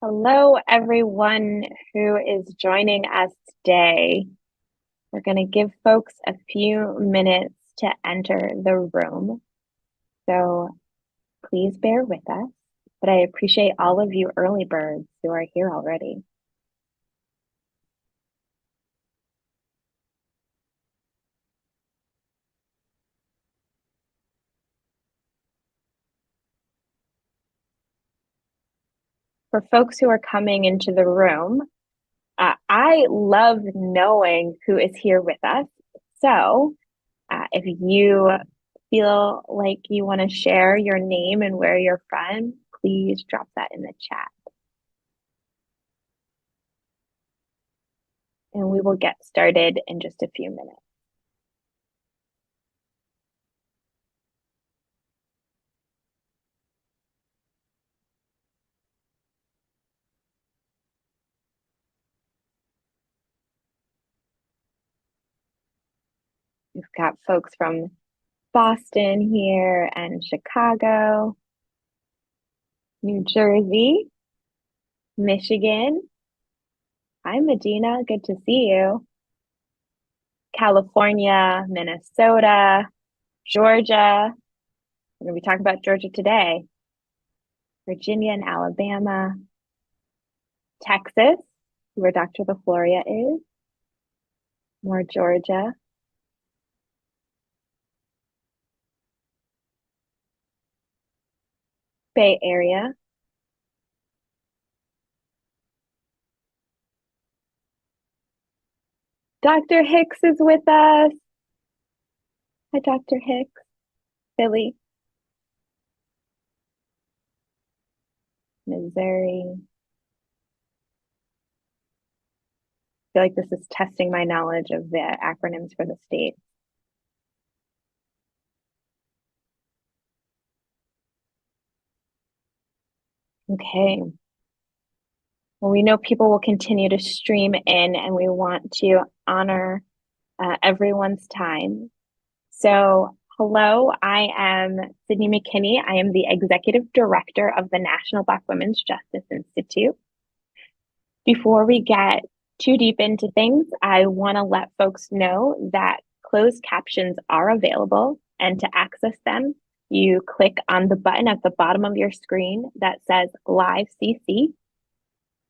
Hello, everyone who is joining us today. We're going to give folks a few minutes to enter the room. So please bear with us, but I appreciate all of you early birds who are here already. For folks who are coming into the room, I love knowing who is here with us. So if you feel like you want to share your name and where you're from, please drop that in the chat. And we will get started in just a few minutes. We've got folks from Boston here and Chicago, New Jersey, Michigan. Hi, Medina. Good to see you. California, Minnesota, Georgia. We're going to be talking about Georgia today. Virginia and Alabama. Texas, where Dr. LeFlouria is. More Georgia. Bay Area. Dr. Hicks is with us. Hi, Dr. Hicks. Philly. Missouri. I feel like this is testing my knowledge of the acronyms for the state. Okay. Well, we know people will continue to stream in, and we want to honor everyone's time. So, hello, I am Sydney McKinney. I am the Executive Director of the National Black Women's Justice Institute. Before we get too deep into things, I want to let folks know that closed captions are available, and to access them, you click on the button at the bottom of your screen that says Live CC.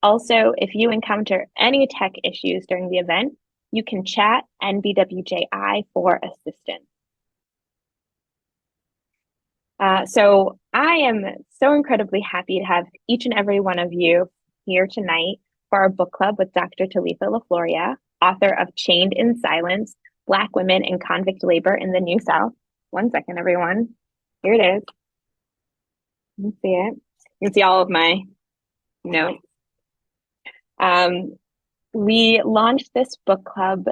Also, if you encounter any tech issues during the event, you can chat NBWJI for assistance. So I am so incredibly happy to have each and every one of you here tonight for our book club with Dr. Talitha LeFlouria, author of Chained in Silence, Black Women and Convict Labor in the New South. One second, everyone. Here it is. You can see it. You can see all of my notes. We launched this book club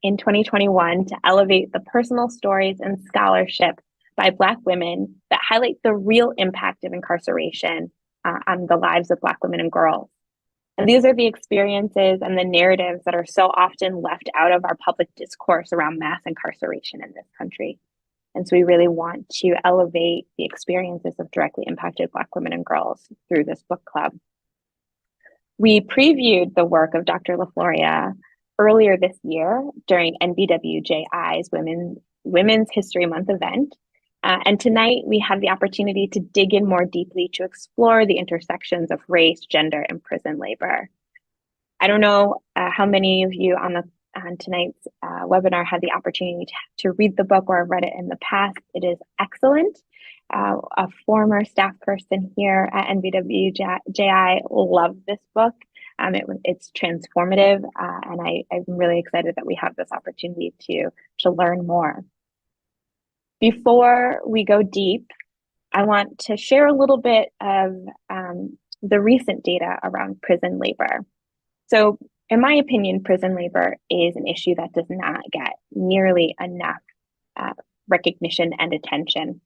in 2021 to elevate the personal stories and scholarship by Black women that highlight the real impact of incarceration on the lives of Black women and girls. And these are the experiences and the narratives that are so often left out of our public discourse around mass incarceration in this country. And so we really want to elevate the experiences of directly impacted Black women and girls through this book club. We previewed the work of Dr. LeFlouria earlier this year during NBWJI's Women's History Month event. And tonight we have the opportunity to dig in more deeply to explore the intersections of race, gender, and prison labor. I don't know how many of you on tonight's webinar had the opportunity to read the book or have read it in the past. It is excellent. A former staff person here at NBWJI loved this book. It's transformative, and I'm really excited that we have this opportunity to learn more. Before we go deep, I want to share a little bit of the recent data around prison labor. So, in my opinion, prison labor is an issue that does not get nearly enough recognition and attention.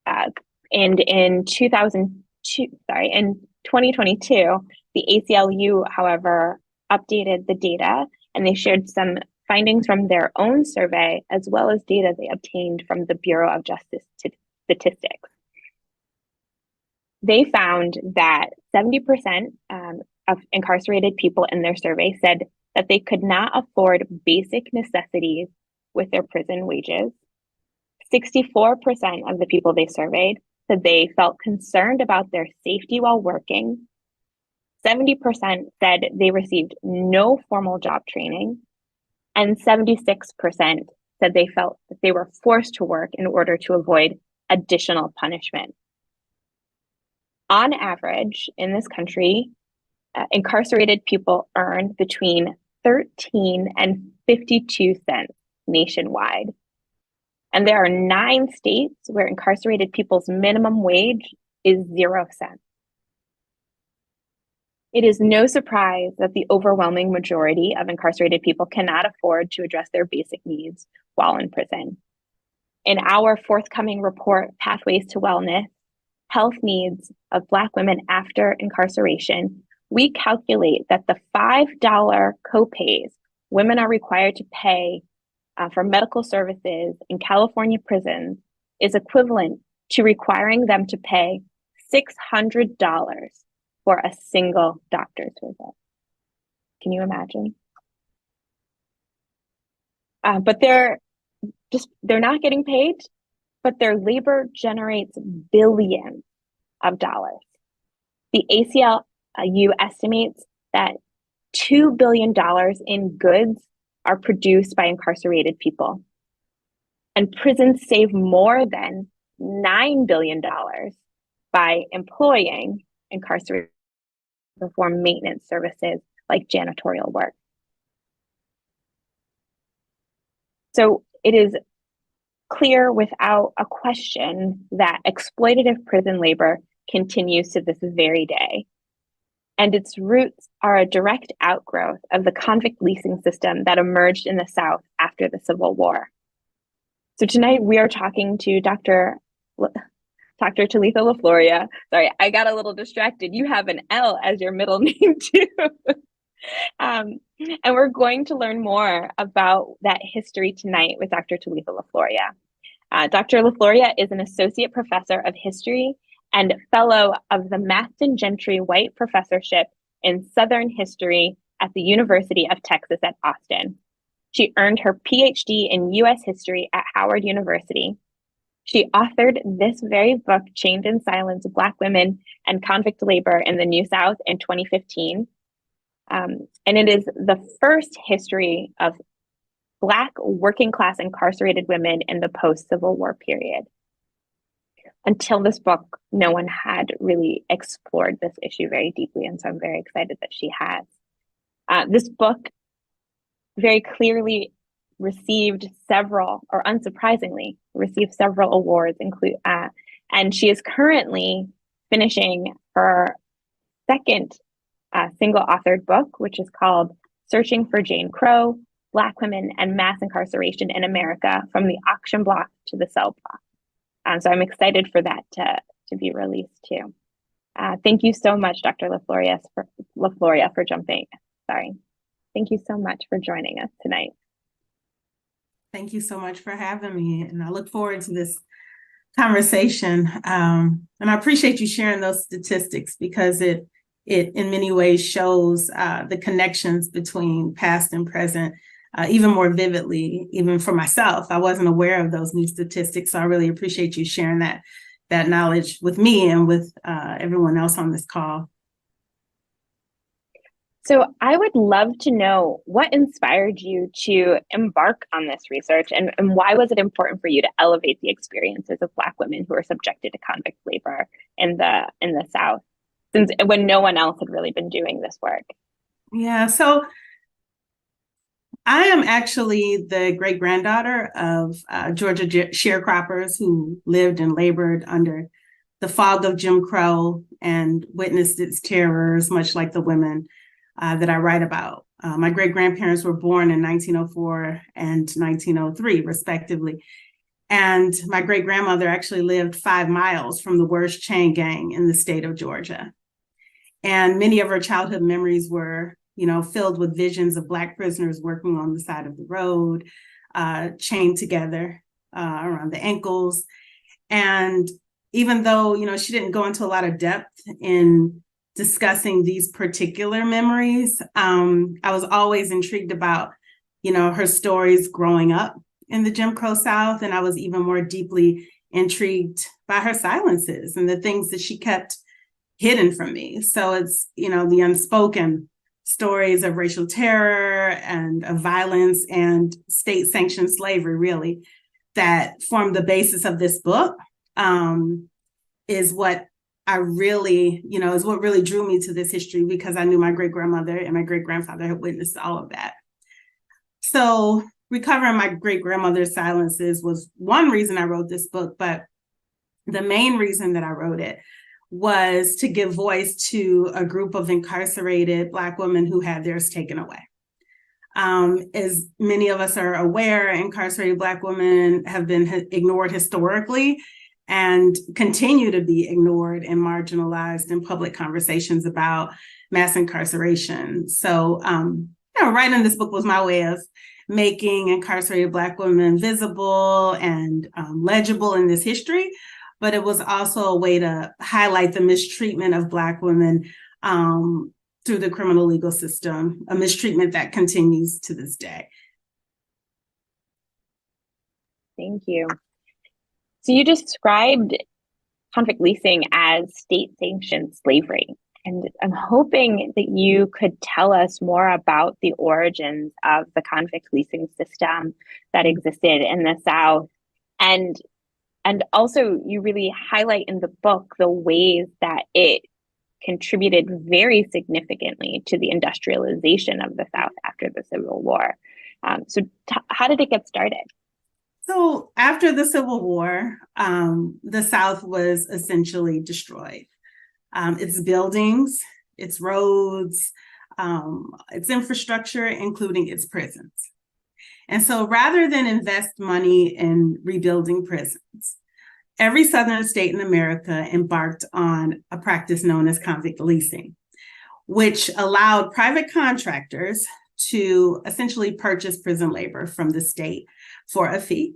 And in 2022, the ACLU, however, updated the data, and they shared some findings from their own survey, as well as data they obtained from the Bureau of Justice Statistics. They found that 70% of incarcerated people in their survey said that they could not afford basic necessities with their prison wages. 64% of the people they surveyed said they felt concerned about their safety while working. 70% said they received no formal job training, and 76% said they felt that they were forced to work in order to avoid additional punishment. On average, in this country, incarcerated people earn between 13 and 52 cents nationwide. And there are 9 states where incarcerated people's minimum wage is 0 cents. It is no surprise that the overwhelming majority of incarcerated people cannot afford to address their basic needs while in prison. In our forthcoming report, Pathways to Wellness, Health Needs of Black Women After Incarceration, we calculate that the $5 copays women are required to pay for medical services in California prisons is equivalent to requiring them to pay $600 for a single doctor's visit. Can you imagine? But they're not getting paid, but their labor generates billions of dollars. The ACLU estimates that $2 billion in goods are produced by incarcerated people. And prisons save more than $9 billion by employing incarcerated to perform maintenance services like janitorial work. So it is clear without a question that exploitative prison labor continues to this very day. And its roots are a direct outgrowth of the convict leasing system that emerged in the South after the Civil War. So tonight we are talking to Dr. Talitha LeFlouria. Sorry, I got a little distracted. You have an L as your middle name too. And we're going to learn more about that history tonight with Dr. Talitha LeFlouria. Dr. LeFlouria is an associate professor of history and fellow of the Mastin Gentry White Professorship in Southern History at the University of Texas at Austin. She earned her Ph.D. in U.S. history at Howard University. She authored this very book, Chained in Silence, Black Women and Convict Labor in the New South in 2015. And it is the first history of Black working class incarcerated women in the post-Civil War period. Until this book, no one had really explored this issue very deeply, and so I'm very excited that she has. This book very clearly received several, or unsurprisingly, received several awards, and she is currently finishing her second single-authored book, which is called Searching for Jane Crow, Black Women and Mass Incarceration in America, from the Auction Block to the Cell Block. So I'm excited for that to be released too. Thank you so much, Dr. LeFlouria, for jumping. Sorry. Thank you so much for joining us tonight. Thank you so much for having me, and I look forward to this conversation. And I appreciate you sharing those statistics because it in many ways shows the connections between past and present even more vividly, even for myself. I wasn't aware of those new statistics, so I really appreciate you sharing that knowledge with me and with everyone else on this call. So I would love to know what inspired you to embark on this research, and why was it important for you to elevate the experiences of Black women who are subjected to convict labor in the South, since when no one else had really been doing this work? Yeah, so I am actually the great-granddaughter of Georgia sharecroppers who lived and labored under the fog of Jim Crow and witnessed its terrors, much like the women that I write about. My great-grandparents were born in 1904 and 1903, respectively. And my great-grandmother actually lived 5 miles from the worst chain gang in the state of Georgia. And many of her childhood memories were filled with visions of Black prisoners working on the side of the road, chained together around the ankles. And even though, she didn't go into a lot of depth in discussing these particular memories, I was always intrigued about, her stories growing up in the Jim Crow South. And I was even more deeply intrigued by her silences and the things that she kept hidden from me. So it's, the unspoken stories of racial terror and of violence and state-sanctioned slavery, really, that form the basis of this book, is what is what really drew me to this history, because I knew my great-grandmother and my great-grandfather had witnessed all of that. So recovering my great-grandmother's silences was one reason I wrote this book, but the main reason that I wrote it was to give voice to a group of incarcerated Black women who had theirs taken away. As many of us are aware, incarcerated Black women have been ignored historically and continue to be ignored and marginalized in public conversations about mass incarceration. So, writing this book was my way of making incarcerated Black women visible and legible in this history, but it was also a way to highlight the mistreatment of Black women through the criminal legal system, a mistreatment that continues to this day. Thank you. So you described convict leasing as state-sanctioned slavery, and I'm hoping that you could tell us more about the origins of the convict leasing system that existed in the South. And also, you really highlight in the book the ways that it contributed very significantly to the industrialization of the South after the Civil War. So how did it get started? So after the Civil War, the South was essentially destroyed. Its buildings, its roads, its infrastructure, including its prisons. And so rather than invest money in rebuilding prisons, every Southern state in America embarked on a practice known as convict leasing, which allowed private contractors to essentially purchase prison labor from the state for a fee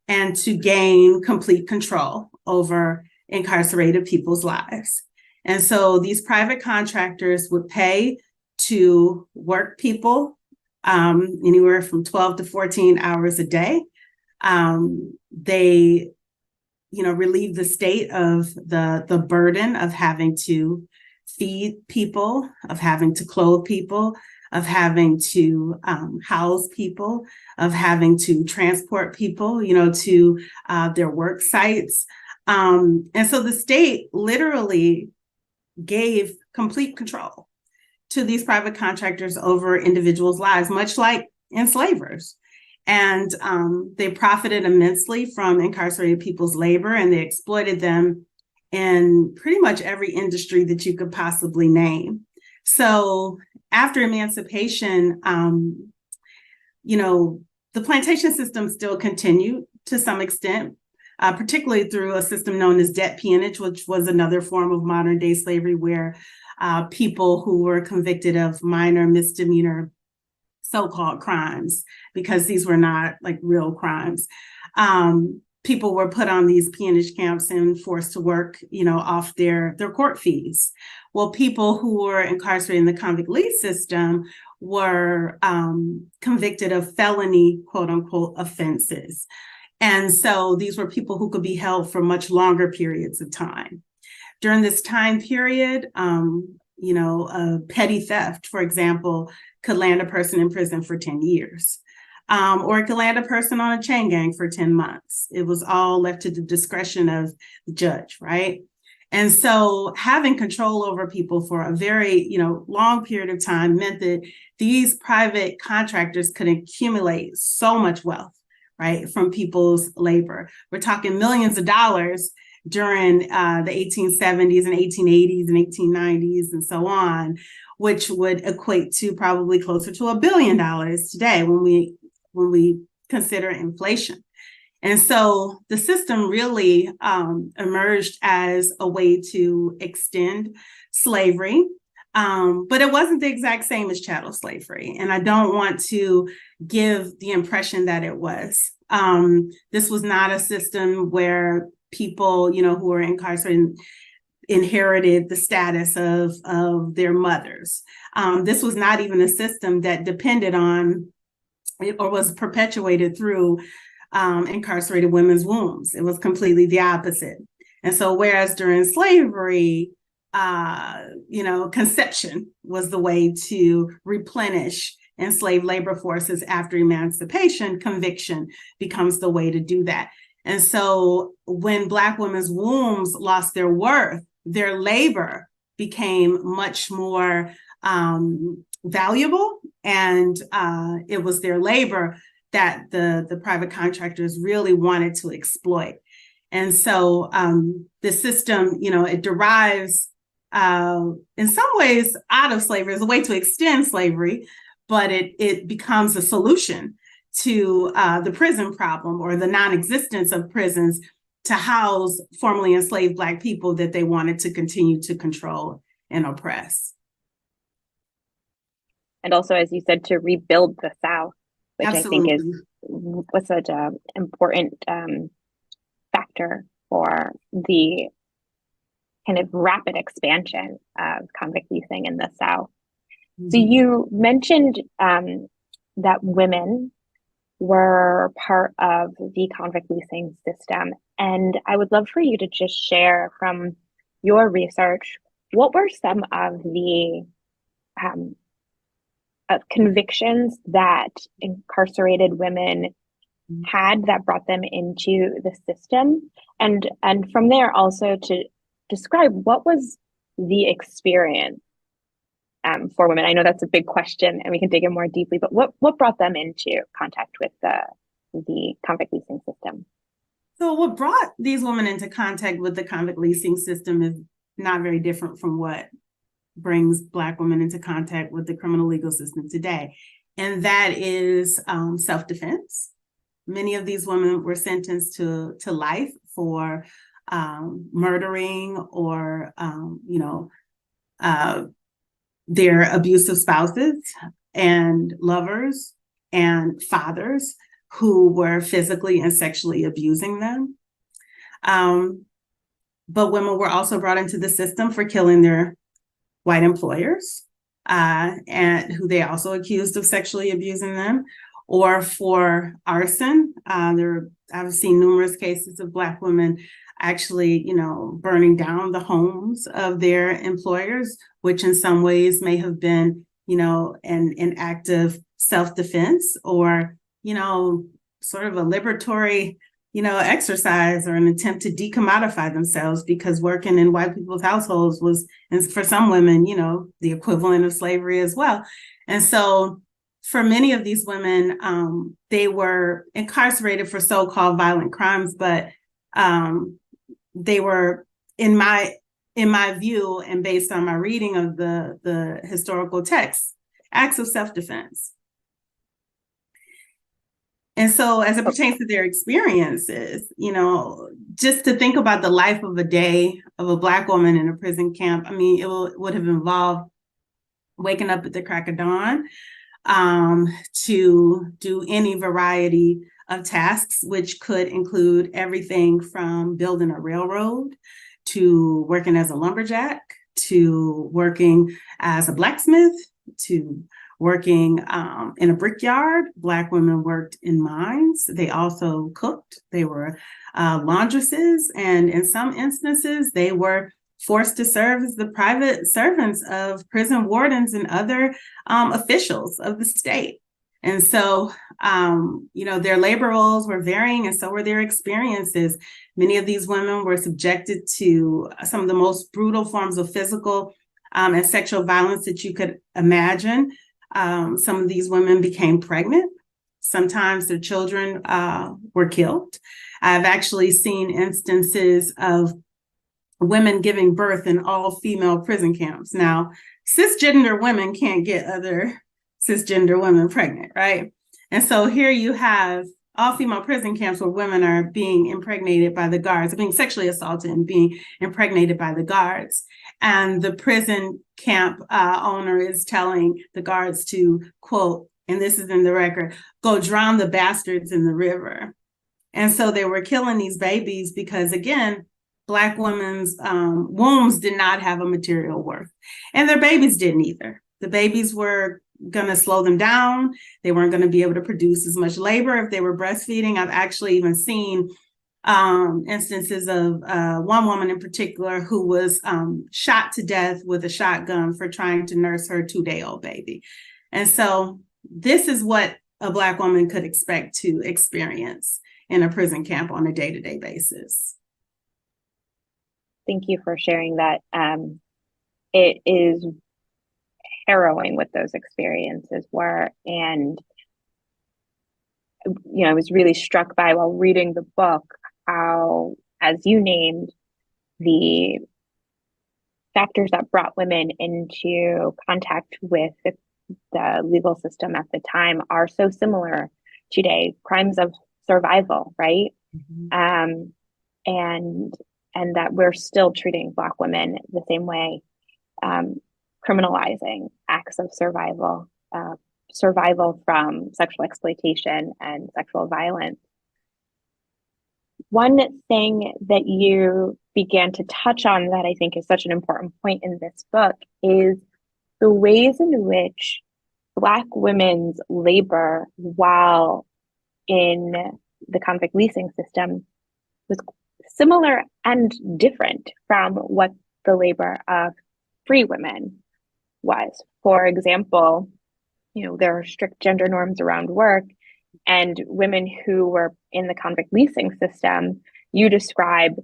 and to gain complete control over incarcerated people's lives. And so these private contractors would pay to work people anywhere from 12 to 14 hours a day. They, relieve the state of the burden of having to feed people, of having to clothe people, of having to house people, of having to transport people, to their work sites. And so the state literally gave complete control to these private contractors over individuals' lives, much like enslavers. And they profited immensely from incarcerated people's labor, and they exploited them in pretty much every industry that you could possibly name. So after emancipation, the plantation system still continued to some extent, particularly through a system known as debt peonage, which was another form of modern day slavery where people who were convicted of minor misdemeanor so-called crimes, because these were not like real crimes, people were put on these peonage camps and forced to work, off their court fees. Well, people who were incarcerated in the convict lease system were convicted of felony, quote unquote, offenses. And so these were people who could be held for much longer periods of time. During this time period, a petty theft, for example, could land a person in prison for 10 years. Or it could land a person on a chain gang for 10 months. It was all left to the discretion of the judge, right? And so having control over people for a very, long period of time meant that these private contractors could accumulate so much wealth, right, from people's labor. We're talking millions of dollars during the 1870s and 1880s and 1890s and so on, which would equate to probably closer to $1 billion today when we consider inflation. And so the system really emerged as a way to extend slavery, but it wasn't the exact same as chattel slavery. And I don't want to give the impression that it was. This was not a system where people, who were incarcerated inherited the status of their mothers. This was not even a system that depended on or was perpetuated through incarcerated women's wombs. It was completely the opposite. And so whereas during slavery, conception was the way to replenish enslaved labor forces after emancipation, conviction becomes the way to do that. And so when Black women's wombs lost their worth, their labor became much more valuable, and it was their labor that the private contractors really wanted to exploit. And so the system, it derives in some ways out of slavery as a way to extend slavery, but it becomes a solution to the prison problem or the non-existence of prisons to house formerly enslaved Black people that they wanted to continue to control and oppress. And also, as you said, to rebuild the South, which Absolutely. I think was such an important factor for the kind of rapid expansion of convict leasing in the South. Mm-hmm. So you mentioned that women were part of the convict leasing system. And I would love for you to just share from your research, what were some of the convictions that incarcerated women had that brought them into the system? And from there also to describe what was the experience for women. I know that's a big question and we can dig in more deeply, but what brought them into contact with the convict leasing system? So what brought these women into contact with the convict leasing system is not very different from what brings Black women into contact with the criminal legal system today. And that is self-defense. Many of these women were sentenced to life for murdering or, their abusive spouses and lovers and fathers who were physically and sexually abusing them. But women were also brought into the system for killing their white employers, and who they also accused of sexually abusing them, or for arson. I've seen numerous cases of Black women actually, burning down the homes of their employers, which in some ways may have been, an act of self-defense or, sort of a liberatory, exercise or an attempt to decommodify themselves, because working in white people's households was, and for some women, the equivalent of slavery as well. And so for many of these women, they were incarcerated for so-called violent crimes, but they were, in my view, and based on my reading of the historical texts, acts of self-defense. And so as it pertains to their experiences, just to think about the life of a day of a Black woman in a prison camp, I mean, it would have involved waking up at the crack of dawn to do any variety of tasks, which could include everything from building a railroad to working as a lumberjack, to working as a blacksmith, to working in a brickyard. Black women worked in mines. They also cooked. They were laundresses. And in some instances, they were forced to serve as the private servants of prison wardens and other officials of the state. And so, their labor roles were varying, and so were their experiences. Many of these women were subjected to some of the most brutal forms of physical and sexual violence that you could imagine. Some of these women became pregnant. Sometimes their children were killed. I've actually seen instances of women giving birth in all-female prison camps. Now, cisgender women can't get other cisgender women pregnant, right? And so here you have all-female prison camps where women are being impregnated by the guards, being sexually assaulted and being impregnated by the guards. And the prison camp owner is telling the guards to, quote, and this is in the record, "go drown the bastards in the river." And so they were killing these babies because, again, Black women's wombs did not have a material worth, and their babies didn't either. The babies were going to slow them down. They weren't going to be able to produce as much labor if they were breastfeeding. I've actually even seen instances of one woman in particular who was shot to death with a shotgun for trying to nurse her 2-day-old baby. And so this is what a Black woman could expect to experience in a prison camp on a day-to-day basis. Thank you for sharing that. It is harrowing what those experiences were. And, I was really struck by, while reading the book, how, as you named, the factors that brought women into contact with the legal system at the time are so similar today. Crimes of survival, right? Mm-hmm. And that we're still treating Black women the same way, criminalizing acts of survival, survival from sexual exploitation and sexual violence. One thing that you began to touch on that I think is such an important point in this book is the ways in which Black women's labor while in the convict leasing system was similar and different from what the labor of free women was. For example, there are strict gender norms around work, and women who were in the convict leasing system, you describe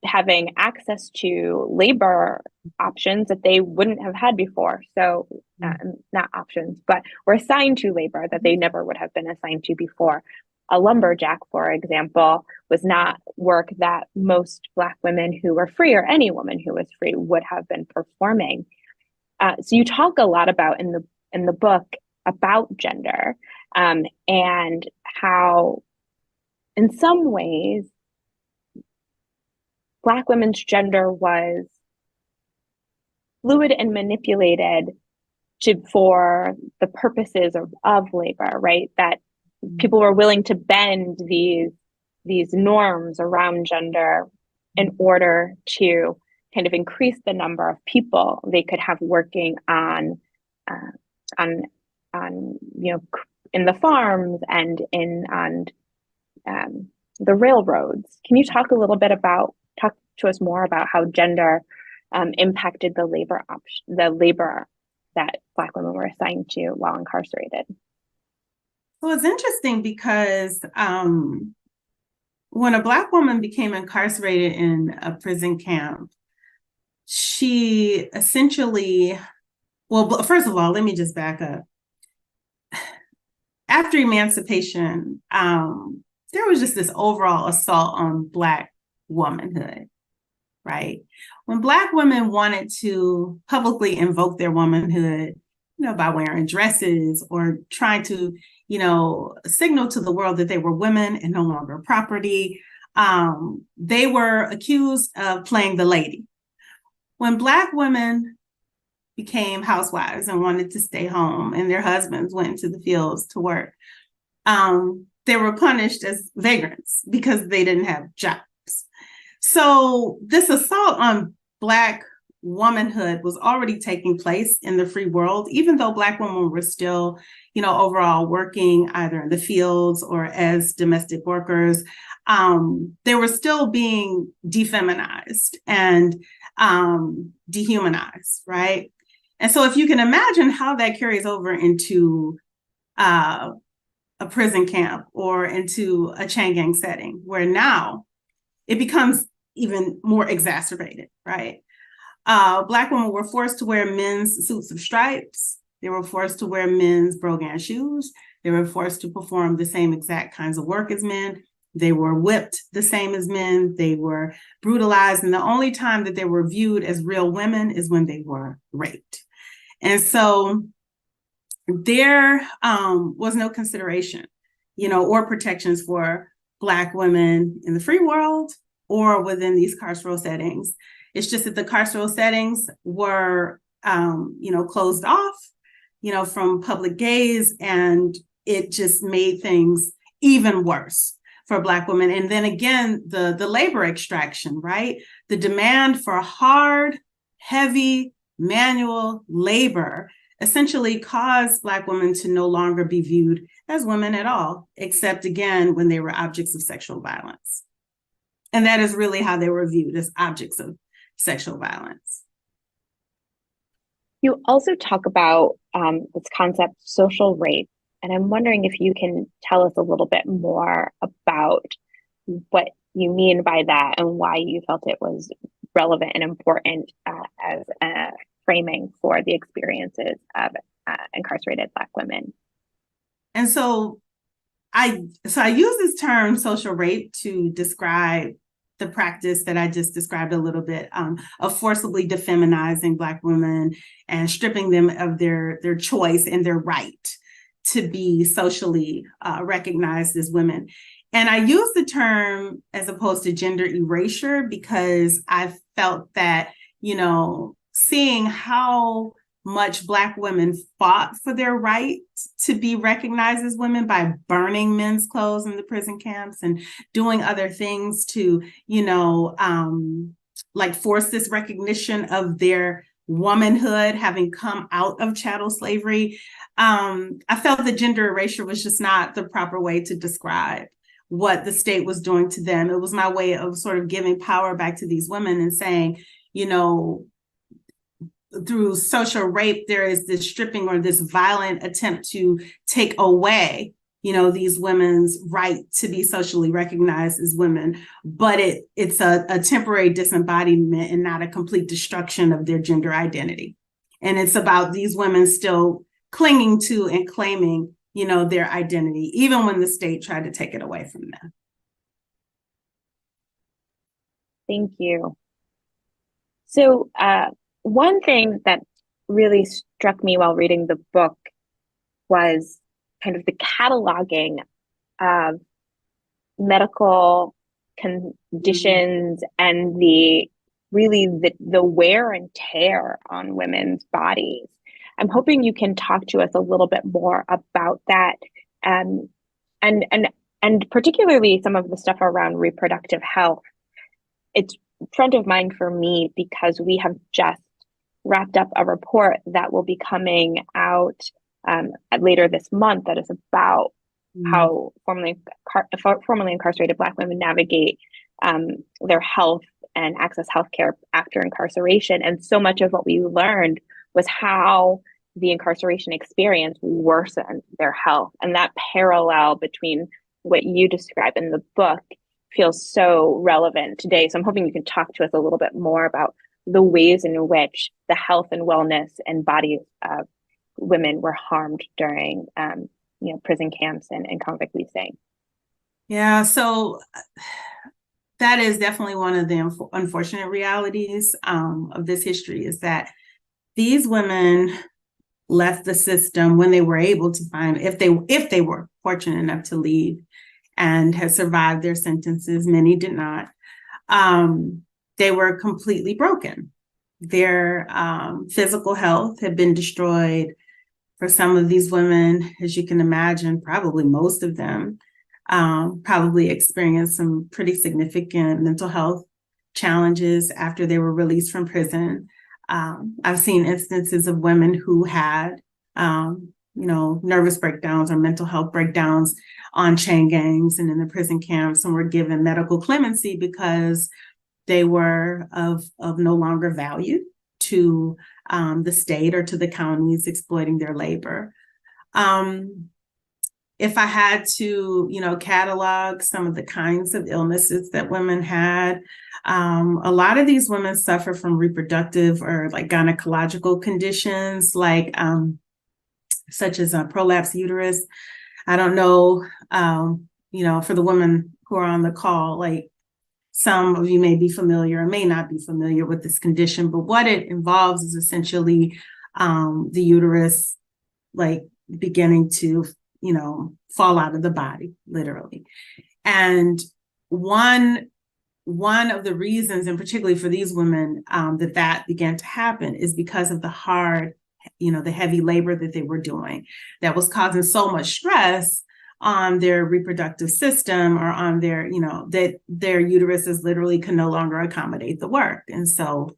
having access to labor options that they wouldn't have had before. So not options, but were assigned to labor that they never would have been assigned to before. A lumberjack, for example, was not work that most Black women who were free, or any woman who was free, would have been performing. So you talk a lot about in the book about gender, and how, in some ways, Black women's gender was fluid and manipulated for the purposes of labor, right? That people were willing to bend these norms around gender in order to kind of increase the number of people they could have working on in the farms and on the railroads. Can you talk to us more about how gender impacted the labor that Black women were assigned to while incarcerated? Well, it's interesting because when a Black woman became incarcerated in a prison camp, she essentially, well, first of all, let me just back up. After emancipation, there was just this overall assault on Black womanhood, right? When Black women wanted to publicly invoke their womanhood, by wearing dresses or trying to, signal to the world that they were women and no longer property, they were accused of playing the lady. When Black women became housewives and wanted to stay home and their husbands went into the fields to work, they were punished as vagrants because they didn't have jobs. So this assault on Black womanhood was already taking place in the free world, even though Black women were still, overall working either in the fields or as domestic workers. They were still being defeminized and dehumanized, right? And so if you can imagine how that carries over into a prison camp or into a chain gang setting, where now it becomes even more exacerbated, right? Black women were forced to wear men's suits of stripes. They were forced to wear men's brogan shoes. They were forced to perform the same exact kinds of work as men. They were whipped the same as men. They were brutalized. And the only time that they were viewed as real women is when they were raped. And so there was no consideration, or protections for Black women in the free world or within these carceral settings. It's just that the carceral settings were, closed off, from public gaze, and it just made things even worse for Black women. And then again, the labor extraction, right? The demand for hard, heavy, manual labor essentially caused Black women to no longer be viewed as women at all, except again, when they were objects of sexual violence. And that is really how they were viewed, as objects of sexual violence. You also talk about this concept, social rape, and I'm wondering if you can tell us a little bit more about what you mean by that and why you felt it was relevant and important as a framing for the experiences of incarcerated Black women. And so I use this term social rape to describe the practice that I just described a little bit of forcibly defeminizing Black women and stripping them of their choice and their right to be socially recognized as women. And I use the term as opposed to gender erasure because I felt that, seeing how much Black women fought for their right to be recognized as women by burning men's clothes in the prison camps and doing other things to, force this recognition of their womanhood, having come out of chattel slavery. I felt that gender erasure was just not the proper way to describe what the state was doing to them. It was my way of sort of giving power back to these women and saying, through social rape, there is this stripping or this violent attempt to take away, these women's right to be socially recognized as women. But it's a temporary disembodiment and not a complete destruction of their gender identity. And it's about these women still clinging to and claiming, their identity, even when the state tried to take it away from them. Thank you. So, one thing that really struck me while reading the book was kind of the cataloging of medical conditions and the wear and tear on women's bodies. I'm hoping you can talk to us a little bit more about that, and particularly some of the stuff around reproductive health. It's front of mind for me because we have just wrapped up a report that will be coming out later this month that is about how formerly incarcerated Black women navigate their health and access healthcare after incarceration. And so much of what we learned was how the incarceration experience worsened their health. And that parallel between what you describe in the book feels so relevant today. So I'm hoping you can talk to us a little bit more about the ways in which the health and wellness and bodies of women were harmed during prison camps and convict leasing. Yeah, so that is definitely one of the unfortunate realities of this history, is that these women left the system when they were able to find, if they were fortunate enough to leave and had survived their sentences. Many did not. They were completely broken. Their physical health had been destroyed. For some of these women, as you can imagine, probably most of them probably experienced some pretty significant mental health challenges after they were released from prison. I've seen instances of women who had, nervous breakdowns or mental health breakdowns on chain gangs and in the prison camps, and were given medical clemency because they were of no longer value to the state or to the counties exploiting their labor. If I had to, catalog some of the kinds of illnesses that women had, a lot of these women suffer from reproductive or gynecological conditions, such as a prolapsed uterus. I don't know, for the women who are on the call, some of you may be familiar or may not be familiar with this condition, but what it involves is essentially the uterus beginning to fall out of the body, literally. And one of the reasons, and particularly for these women, that began to happen is because of the hard, the heavy labor that they were doing that was causing so much stress on their reproductive system or on their, that their uteruses literally can no longer accommodate the work. And so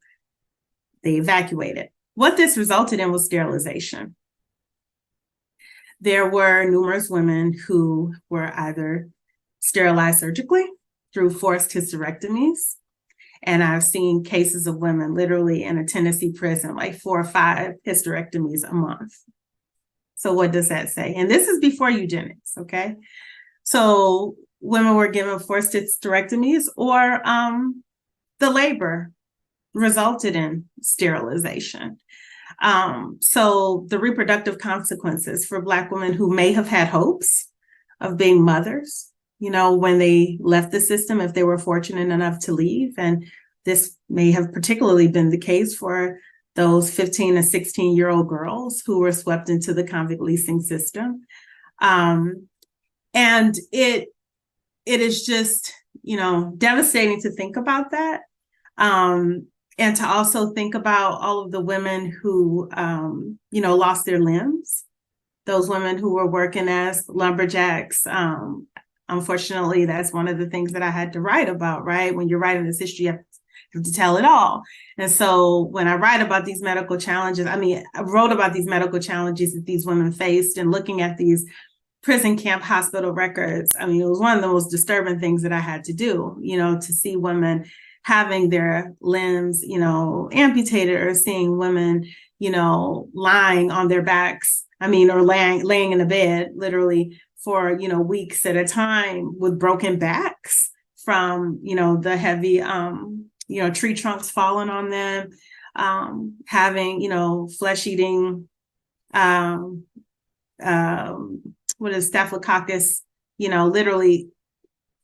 they evacuated. What this resulted in was sterilization. There were numerous women who were either sterilized surgically through forced hysterectomies. And I've seen cases of women literally in a Tennessee prison, like 4 or 5 hysterectomies a month. So what does that say? And this is before eugenics, okay? So women were given forced hysterectomies, or the labor resulted in sterilization. So the reproductive consequences for Black women who may have had hopes of being mothers, when they left the system, if they were fortunate enough to leave. And this may have particularly been the case for those 15 to 16-year-old girls who were swept into the convict leasing system. And it is just, devastating to think about that. And to also think about all of the women who, lost their limbs, those women who were working as lumberjacks. Unfortunately, that's one of the things that I had to write about, right? When you're writing this history, you have to tell it all. And so when I write about these medical challenges, I wrote about these medical challenges that these women faced, and looking at these prison camp hospital records. It was one of the most disturbing things that I had to do, to see women having their limbs, amputated, or seeing women, lying on their backs, or laying in a bed, literally for, weeks at a time with broken backs from, the heavy, tree trunks falling on them, having, flesh-eating, staphylococcus, literally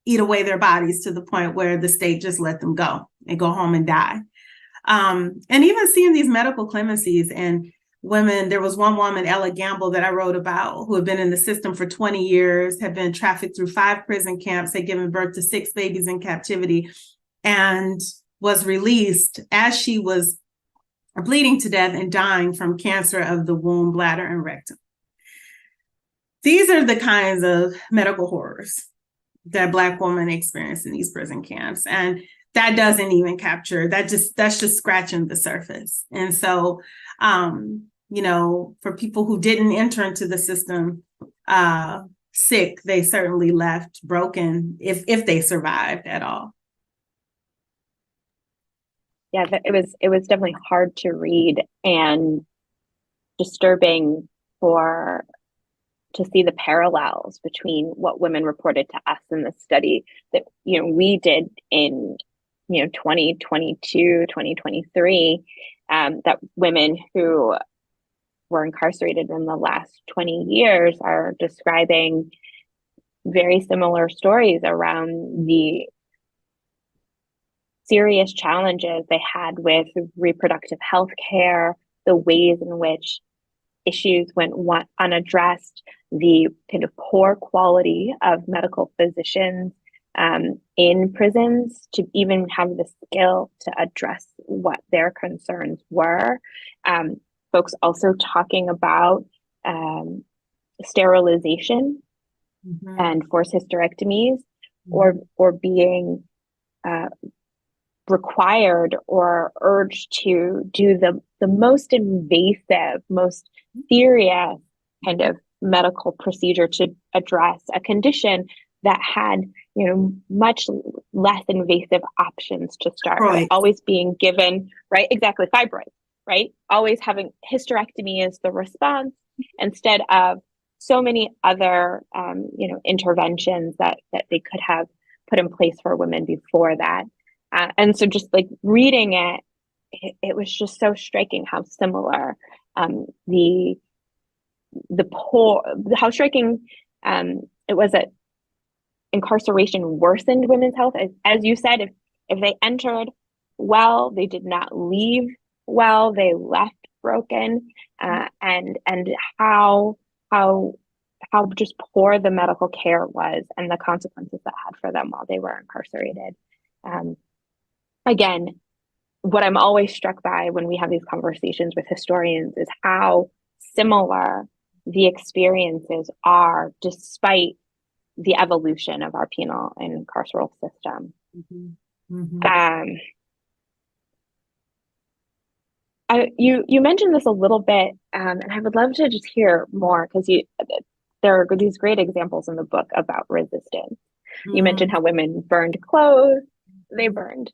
eat away their bodies to the point where the state just let them go and go home and die. And even seeing these medical clemencies and women, there was one woman, Ella Gamble, that I wrote about, who had been in the system for 20 years, had been trafficked through 5 prison camps, had given birth to 6 babies in captivity, and was released as she was bleeding to death and dying from cancer of the womb, bladder, and rectum. These are the kinds of medical horrors that Black women experience in these prison camps. And that doesn't even capture, that's just scratching the surface. And so, for people who didn't enter into the system sick, they certainly left broken, if they survived at all. Yeah, it was definitely hard to read and disturbing to see the parallels between what women reported to us in the study that we did in 2022, 2023, that women who were incarcerated in the last 20 years are describing very similar stories around the serious challenges they had with reproductive health care, the ways in which issues went unaddressed, the kind of poor quality of medical physicians in prisons to even have the skill to address what their concerns were. Folks also talking about sterilization and forced hysterectomies, or being required or urged to do the most invasive, most serious kind of medical procedure to address a condition that had, much less invasive options to start. Right. Always being given, right? Exactly, fibroids, right? Always having hysterectomy as the response instead of so many other, interventions that they could have put in place for women before that. And so just like reading it was just so striking how similar how striking it was that incarceration worsened women's health. As you said, if they entered well, they did not leave well, they left broken, and how just poor the medical care was and the consequences that had for them while they were incarcerated. Again, what I'm always struck by when we have these conversations with historians is how similar the experiences are, despite the evolution of our penal and carceral system. You mentioned this a little bit, and I would love to just hear more, because there are these great examples in the book about resistance. You mentioned how women burned clothes, they burned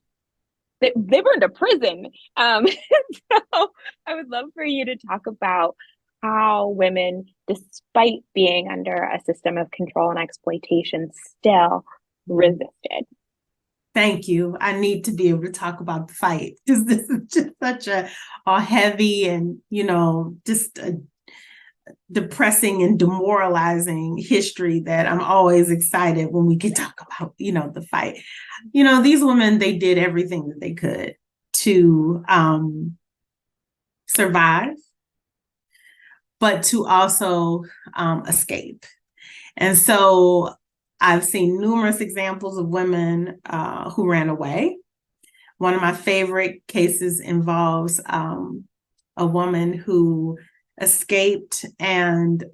a prison. So I would love for you to talk about how women, despite being under a system of control and exploitation, still resisted. Thank you. I need to be able to talk about the fight, because this is just such a heavy and, just a depressing and demoralizing history that I'm always excited when we can talk about, the fight. These women, they did everything that they could to survive, but to also escape. And so I've seen numerous examples of women who ran away. One of my favorite cases involves a woman who escaped, and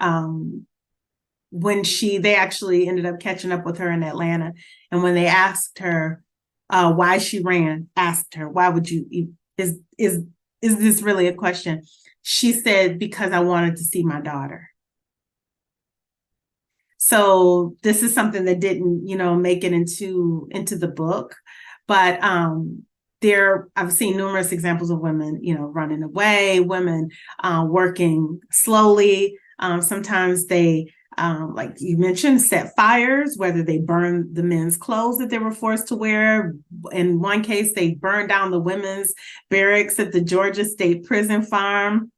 when they actually ended up catching up with her in Atlanta, and when they asked her why she ran, asked her, why would you, is this really a question? She said, because I wanted to see my daughter. So this is something that didn't, make it into the book, but I've seen numerous examples of women, running away, women working slowly. Sometimes they, like you mentioned, set fires, whether they burned the men's clothes that they were forced to wear. In one case, they burned down the women's barracks at the Georgia State Prison farm.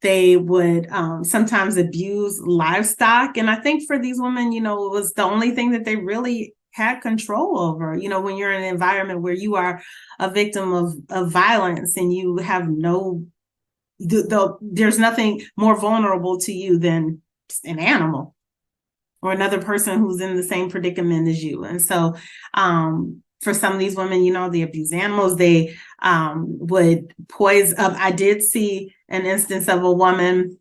They would sometimes abuse livestock. And I think for these women, it was the only thing that they really had control over. When you're in an environment where you are a victim of violence and you have there's nothing more vulnerable to you than an animal or another person who's in the same predicament as you. And so for some of these women, they abuse animals. They would poison. I did see an instance of a woman.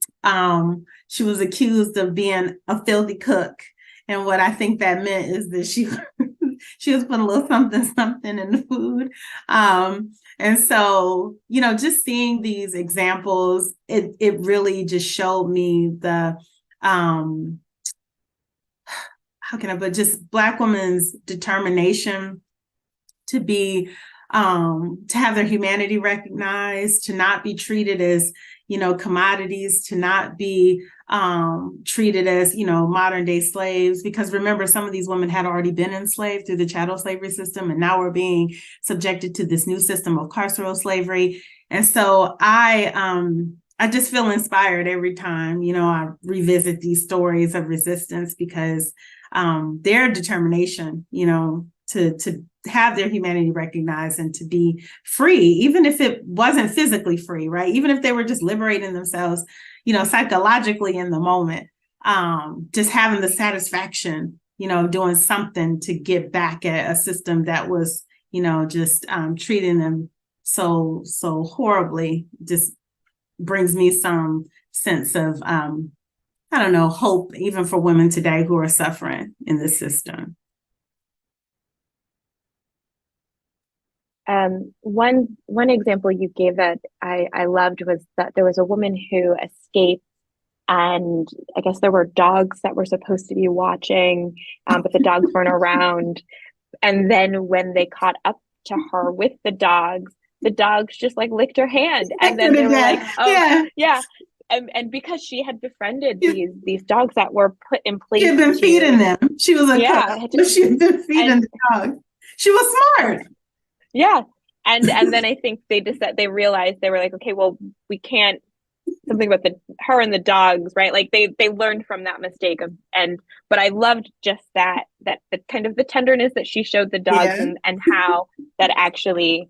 She was accused of being a filthy cook. And what I think that meant is that she was putting a little something in the food. And so, just seeing these examples, it really just showed me the, just Black women's determination to be, to have their humanity recognized, to not be treated as, commodities, to not be treated as, modern day slaves. Because remember, some of these women had already been enslaved through the chattel slavery system, and now we're being subjected to this new system of carceral slavery. And so I just feel inspired every time, I revisit these stories of resistance, because their determination, to have their humanity recognized and to be free, even if it wasn't physically free, right? Even if they were just liberating themselves, psychologically in the moment, just having the satisfaction, doing something to get back at a system that was, just treating them so horribly, just brings me some sense of, hope, even for women today who are suffering in this system. One example you gave that I loved was that there was a woman who escaped, and I guess there were dogs that were supposed to be watching, but the dogs weren't around. And then when they caught up to her with the dogs just like licked her hand, and then they were like, "Oh, yeah." And because she had befriended these dogs that were put in place, she had been feeding them. She was a cook, but she had been feeding the dogs. She was smart. Yeah. And then I think they realized, they were like, okay, well, we can't, something about her and the dogs, right? Like they learned from that mistake but I loved just that the kind of the tenderness that she showed the dogs, and how that actually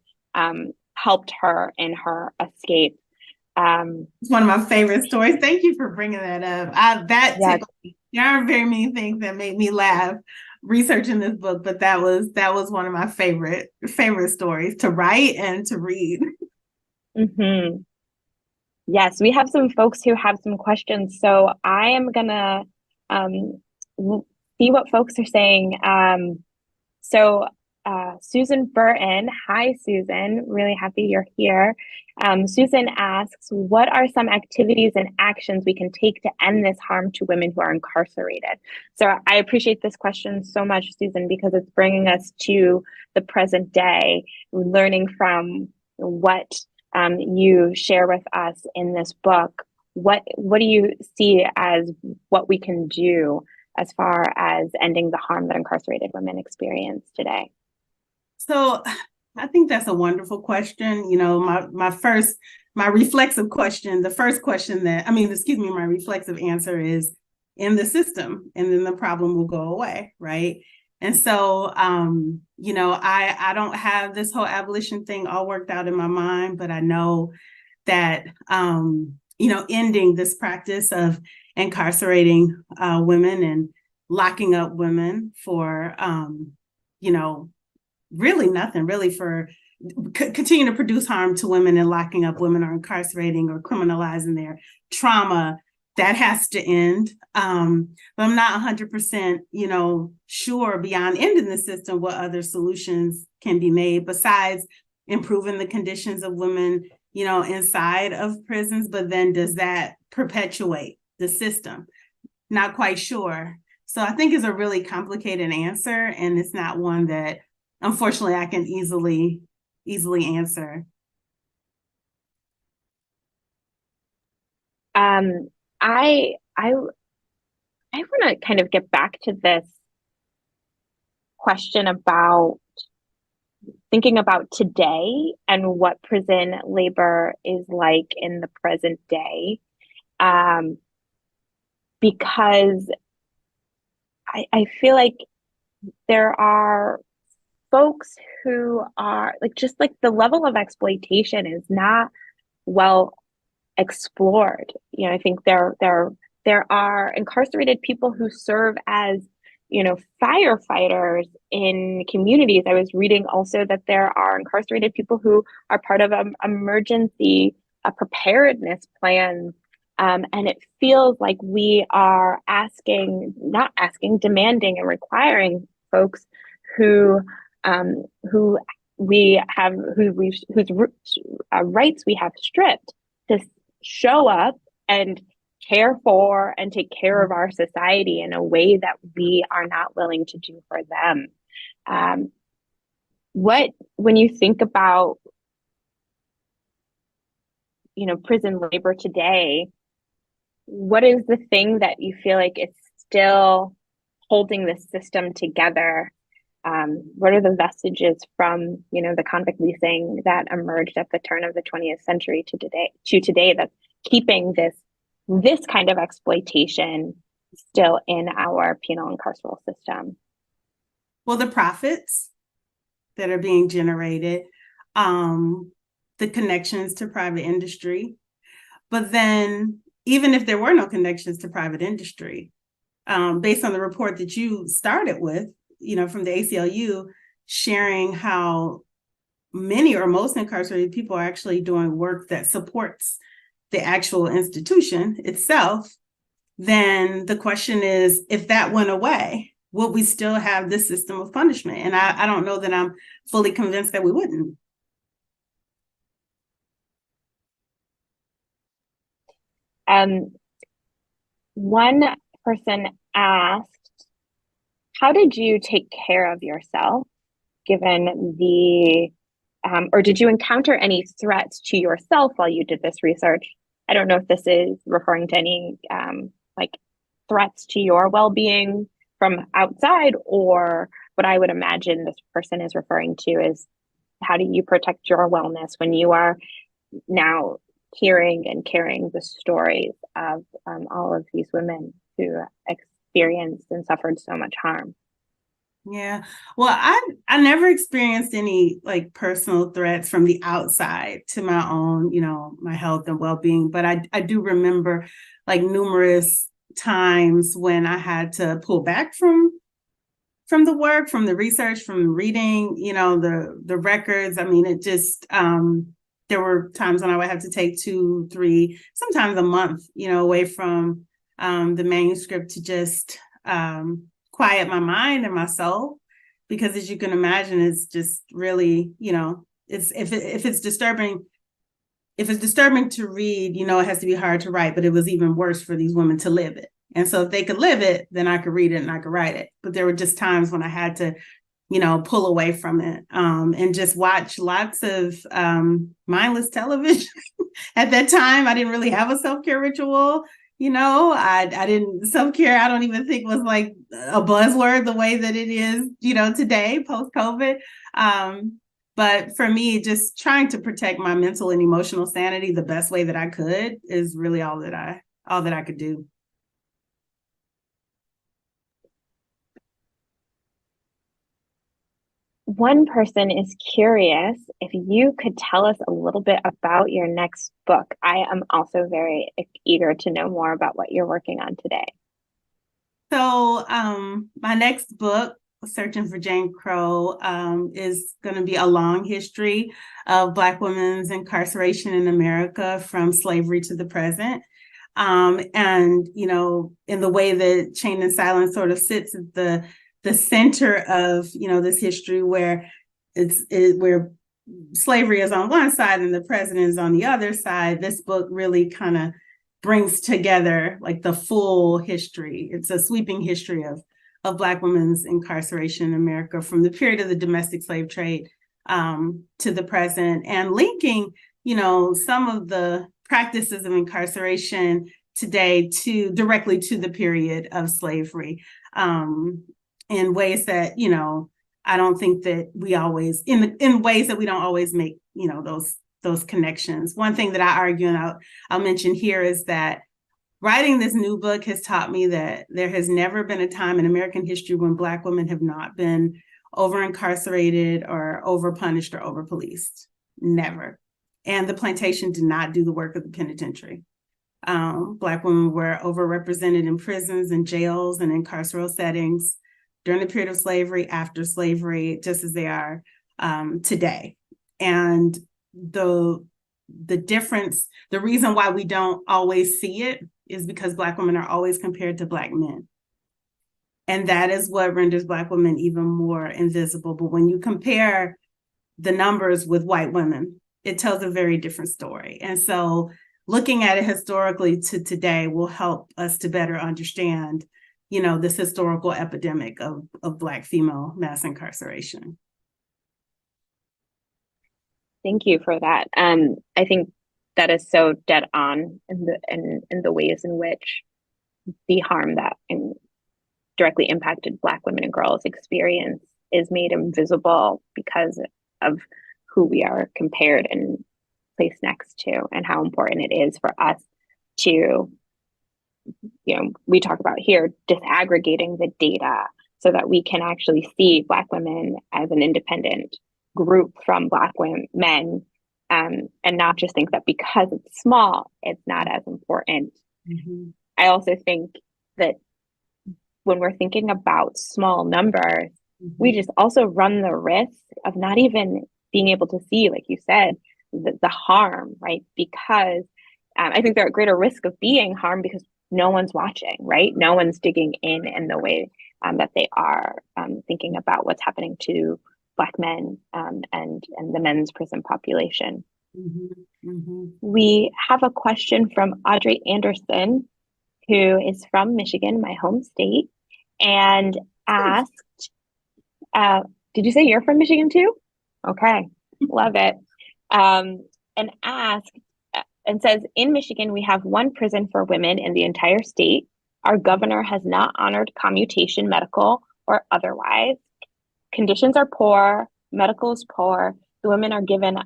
helped her in her escape. It's one of my favorite stories. Thank you for bringing that up. There aren't very many things that made me laugh researching this book, but that was one of my favorite stories to write and to read. Mm-hmm. Yes, we have some folks who have some questions, so I am gonna see what folks are saying. So Susan Burton, hi Susan, really happy you're here. Susan asks, what are some activities and actions we can take to end this harm to women who are incarcerated? So I appreciate this question so much, Susan, because it's bringing us to the present day, learning from what you share with us in this book. What do you see as what we can do as far as ending the harm that incarcerated women experience today? So I think that's a wonderful question. You know, my reflexive question, my reflexive answer is in the system, and then the problem will go away, right? And so, I don't have this whole abolition thing all worked out in my mind, but I know that, ending this practice of incarcerating women and locking up women for, really nothing, really for continue to produce harm to women and locking up women or incarcerating or criminalizing their trauma, that has to end. But I'm not 100%, sure beyond ending the system what other solutions can be made besides improving the conditions of women, inside of prisons. But then does that perpetuate the system? Not quite sure. So I think it's a really complicated answer, and it's not one that unfortunately I can easily answer. I want to kind of get back to this question about thinking about today and what prison labor is like in the present day, because I feel like there are folks who are just the level of exploitation is not well explored. I think there are incarcerated people who serve as, firefighters in communities. I was reading also that there are incarcerated people who are part of emergency preparedness plans. And it feels like we are demanding and requiring folks whose rights we have stripped to show up and care for and take care of our society in a way that we are not willing to do for them. When you think about, prison labor today, what is the thing that you feel like it's still holding the system together? What are the vestiges from, the convict leasing that emerged at the turn of the 20th century to today that's keeping this kind of exploitation still in our penal and carceral system? Well, the profits that are being generated, the connections to private industry, but then even if there were no connections to private industry, based on the report that you started with, from the ACLU, sharing how many or most incarcerated people are actually doing work that supports the actual institution itself, then the question is, if that went away, would we still have this system of punishment? And I don't know that I'm fully convinced that we wouldn't. One person asked, how did you take care of yourself given or did you encounter any threats to yourself while you did this research? I don't know if this is referring to any threats to your well-being from outside, or what I would imagine this person is referring to is, how do you protect your wellness when you are now hearing and carrying the stories of all of these women who experienced and suffered so much harm? Yeah, well, I never experienced any personal threats from the outside to my own, my health and well-being. But I do remember numerous times when I had to pull back from the work, from the research, from reading, the records. I mean, it just there were times when I would have to take 2, 3, sometimes a month, away from the manuscript to just quiet my mind and my soul, because as you can imagine, it's just really, it's if it's disturbing. If it's disturbing to read, it has to be hard to write, but it was even worse for these women to live it. And so if they could live it, then I could read it and I could write it. But there were just times when I had to, pull away from it and just watch lots of mindless television. At that time, I didn't really have a self-care ritual. I didn't, self-care, I don't even think was like a buzzword the way that it is, today, post-COVID. But for me, just trying to protect my mental and emotional sanity the best way that I could is really all that I could do. One person is curious if you could tell us a little bit about your next book. I am also very eager to know more about what you're working on today. So my next book, Searching for Jane Crow, is going to be a long history of Black women's incarceration in America from slavery to the present. And, in the way that Chained in Silence sort of sits at the center of, this history where where slavery is on one side and the president is on the other side, this book really kind of brings together like the full history. It's a sweeping history of Black women's incarceration in America from the period of the domestic slave trade to the present, and linking, some of the practices of incarceration today directly to the period of slavery in ways that, I don't think that we always, in ways that we don't always make, those connections. One thing that I argue, and I'll mention here, is that writing this new book has taught me that there has never been a time in American history when Black women have not been over-incarcerated or over-punished or over-policed. Never. And the plantation did not do the work of the penitentiary. Black women were overrepresented in prisons and jails and in carceral settings during the period of slavery, after slavery, just as they are today. And the difference, the reason why we don't always see it is because Black women are always compared to Black men. And that is what renders Black women even more invisible. But when you compare the numbers with white women, it tells a very different story. And so looking at it historically to today will help us to better understand, this historical epidemic of Black female mass incarceration. Thank you for that. I think that is so dead on in the ways in which the harm that directly impacted Black women and girls experience is made invisible because of who we are compared and placed next to, and how important it is for us to, we talk about here, disaggregating the data so that we can actually see Black women as an independent group from Black men, and not just think that because it's small, it's not as important. Mm-hmm. I also think that when we're thinking about small numbers, mm-hmm. we just also run the risk of not even being able to see, like you said, the harm, right? Because I think they're at greater risk of being harmed because no one's watching, right? No one's digging in the way that they are thinking about what's happening to Black men and the men's prison population. Mm-hmm. Mm-hmm. We have a question from Audrey Anderson, who is from Michigan, my home state, and asked, did you say you're from Michigan too? Okay, love it. And asked, and says, in Michigan, we have one prison for women in the entire state. Our governor has not honored commutation, medical or otherwise. Conditions are poor, medical is poor. The women are given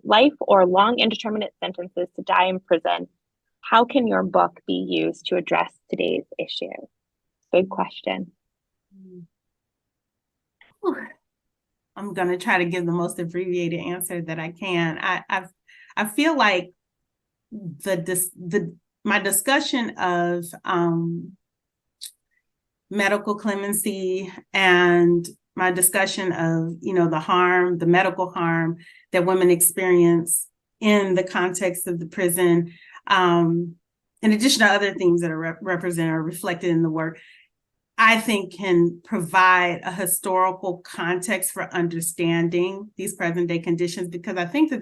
life or long indeterminate sentences to die in prison. How can your book be used to address today's issue? Big question. I'm going to try to give the most abbreviated answer that I can. I feel like my discussion of medical clemency and my discussion of, the medical harm that women experience in the context of the prison, in addition to other things that are represented or reflected in the work, I think can provide a historical context for understanding these present day conditions, because I think that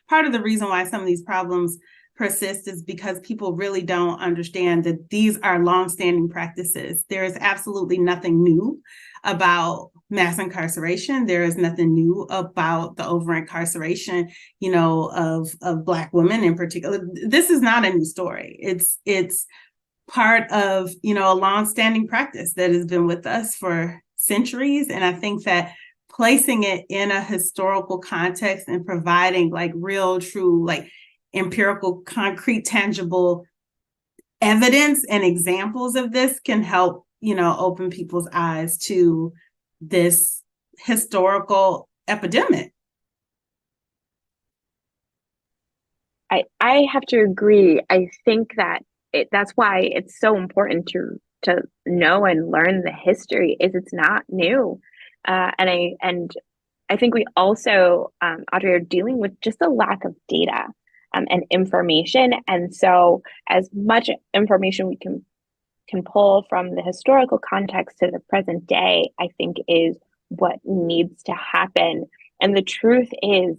part of the reason why some of these problems persist is because people really don't understand that these are longstanding practices. There is absolutely nothing new about mass incarceration. There is nothing new about the over-incarceration, of Black women in particular. This is not a new story. It's part of, a longstanding practice that has been with us for centuries. And I think that placing it in a historical context and providing like real, true, like empirical, concrete, tangible evidence and examples of this can help, open people's eyes to this historical epidemic. I have to agree. I think that that's why it's so important to know and learn the history. Is it's not new, and I think we also, Audrey, are dealing with just a lack of data and information. And so, as much information we can pull from the historical context to the present day, I think is what needs to happen. And the truth is,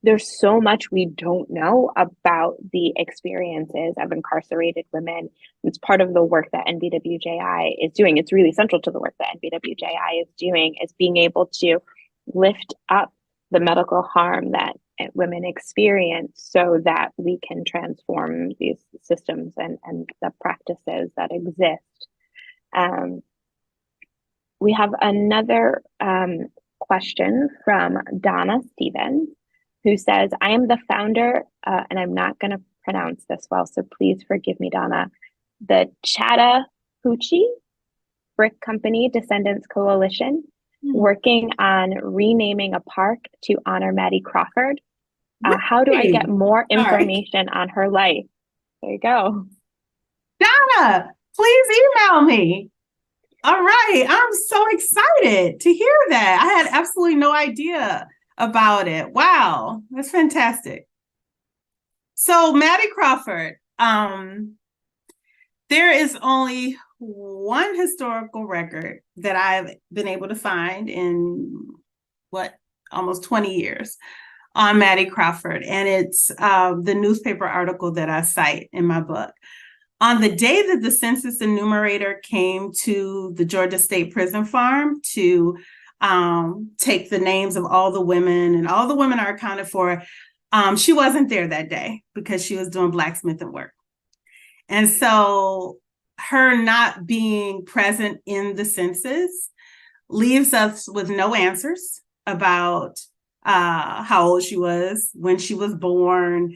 there's so much we don't know about the experiences of incarcerated women. It's part of the work that NBWJI is doing. It's really central to the work that NBWJI is doing, is being able to lift up the medical harm that women experience so that we can transform these systems and the practices that exist. We have another question from Donna Stevens, who says, I am the founder, and I'm not going to pronounce this well, so please forgive me, Donna, the Chattahoochee Brick Company Descendants Coalition, working on renaming a park to honor Maddie Crawford. How do I get more information on her life? There you go. Donna, please email me. All right. I'm so excited to hear that. I had absolutely no idea about it. Wow, that's fantastic. So Maddie Crawford, there is only one historical record that I've been able to find in almost 20 years on Maddie Crawford, and it's the newspaper article that I cite in my book. On the day that the census enumerator came to the Georgia State Prison Farm to take the names of all the women, and all the women are accounted for, she wasn't there that day because she was doing blacksmithing work. And so her not being present in the census leaves us with no answers about how old she was, when she was born,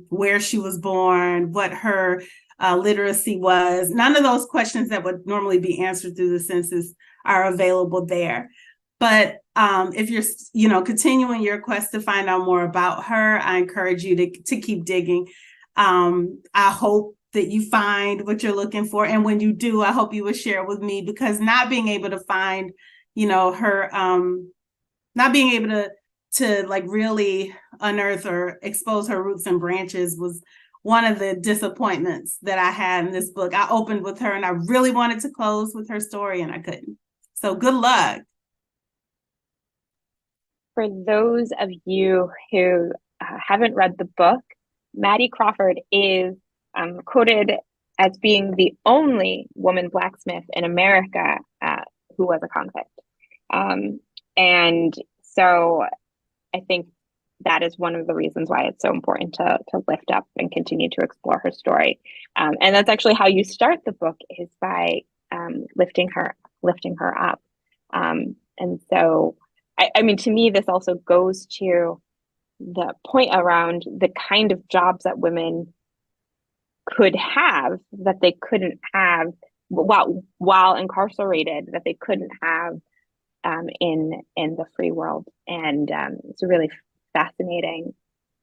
where she was born, what her literacy was. None of those questions that would normally be answered through the census are available there. But if you're, continuing your quest to find out more about her, I encourage you to keep digging. I hope that you find what you're looking for, and when you do, I hope you will share it with me, because not being able to find, her, not being able to like really unearth or expose her roots and branches was one of the disappointments that I had in this book. I opened with her and I really wanted to close with her story and I couldn't. So good luck. For those of you who haven't read the book, Maddie Crawford is quoted as being the only woman blacksmith in America who was a convict. And so I think that is one of the reasons why it's so important to lift up and continue to explore her story. And that's actually how you start the book, is by lifting her up. And so, I mean, to me, this also goes to the point around the kind of jobs that women could have that they couldn't have while incarcerated, that they couldn't have in the free world. And it's really fascinating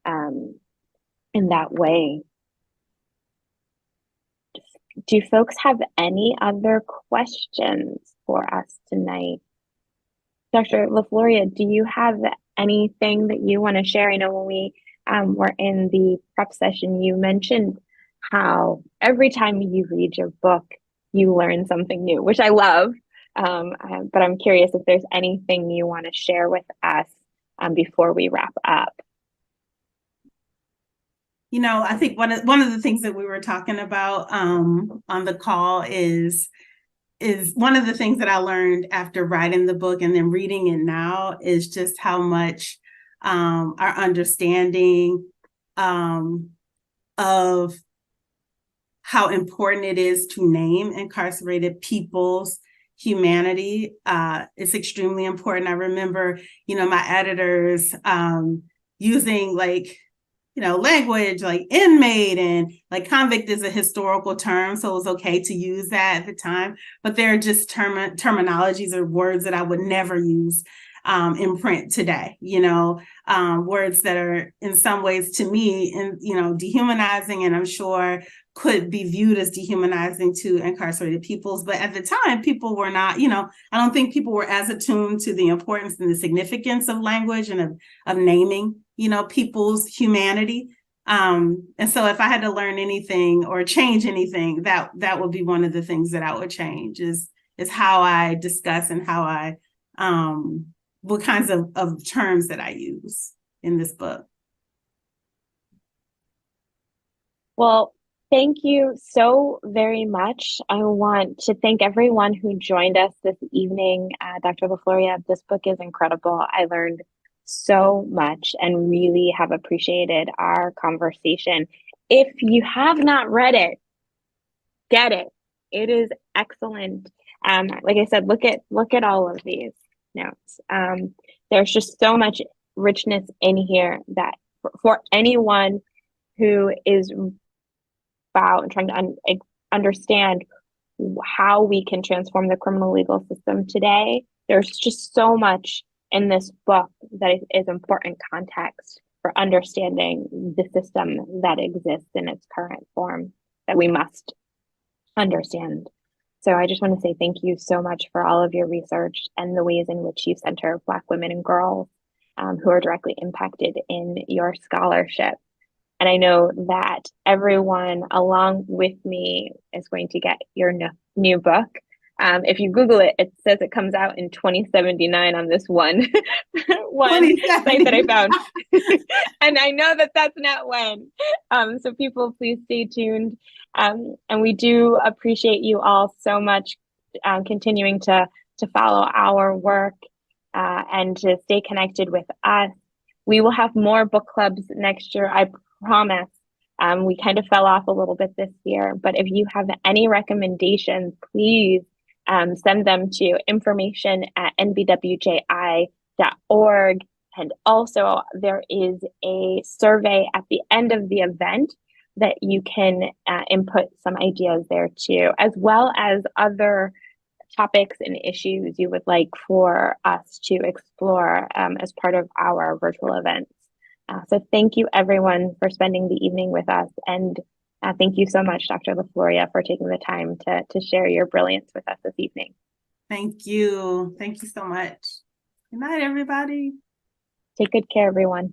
in that way. Do folks have any other questions for us tonight? Dr. LeFlouria, do you have anything that you want to share? I know when we were in the prep session, you mentioned how every time you read your book, you learn something new, which I love. But I'm curious if there's anything you want to share with us before we wrap up. I think one of the things that we were talking about on the call is one of the things that I learned after writing the book and then reading it now is just how much our understanding of how important it is to name incarcerated people's humanity. It's extremely important. I remember, my editors using language like inmate and like convict is a historical term, so it was okay to use that at the time. But they're just terminologies or words that I would never use in print today. Words that are in some ways to me, dehumanizing, and I'm sure could be viewed as dehumanizing to incarcerated peoples. But at the time, people were not. I don't think people were as attuned to the importance and the significance of language and of naming people's humanity. And so if I had to learn anything or change anything, that would be one of the things that I would change is how I discuss and how I what kinds of terms that I use in this book. Well, thank you so very much. I want to thank everyone who joined us this evening. Dr. LeFlouria, this book is incredible. I learned so much and really have appreciated our conversation. If you have not read it, get it. It is excellent. Like I said, look at all of these notes. There's just so much richness in here that for anyone who is about and trying to understand how we can transform the criminal legal system today, there's just so much in this book that is important context for understanding the system that exists in its current form that we must understand. So I just want to say thank you so much for all of your research and the ways in which you center Black women and girls who are directly impacted in your scholarship. And I know that everyone along with me is going to get your new book. If you Google it, it says it comes out in 2079 on this one site that I found. And I know that that's not when. So people, please stay tuned. And we do appreciate you all so much continuing to follow our work and to stay connected with us. We will have more book clubs next year, I promise. We kind of fell off a little bit this year, but if you have any recommendations, please send them to information@nbwji.org. And also there is a survey at the end of the event that you can input some ideas there too, as well as other topics and issues you would like for us to explore as part of our virtual events. So thank you everyone for spending the evening with us. And thank you so much, Dr. LeFlouria, for taking the time to share your brilliance with us this evening. Thank you. Thank you so much. Good night, everybody. Take good care, everyone.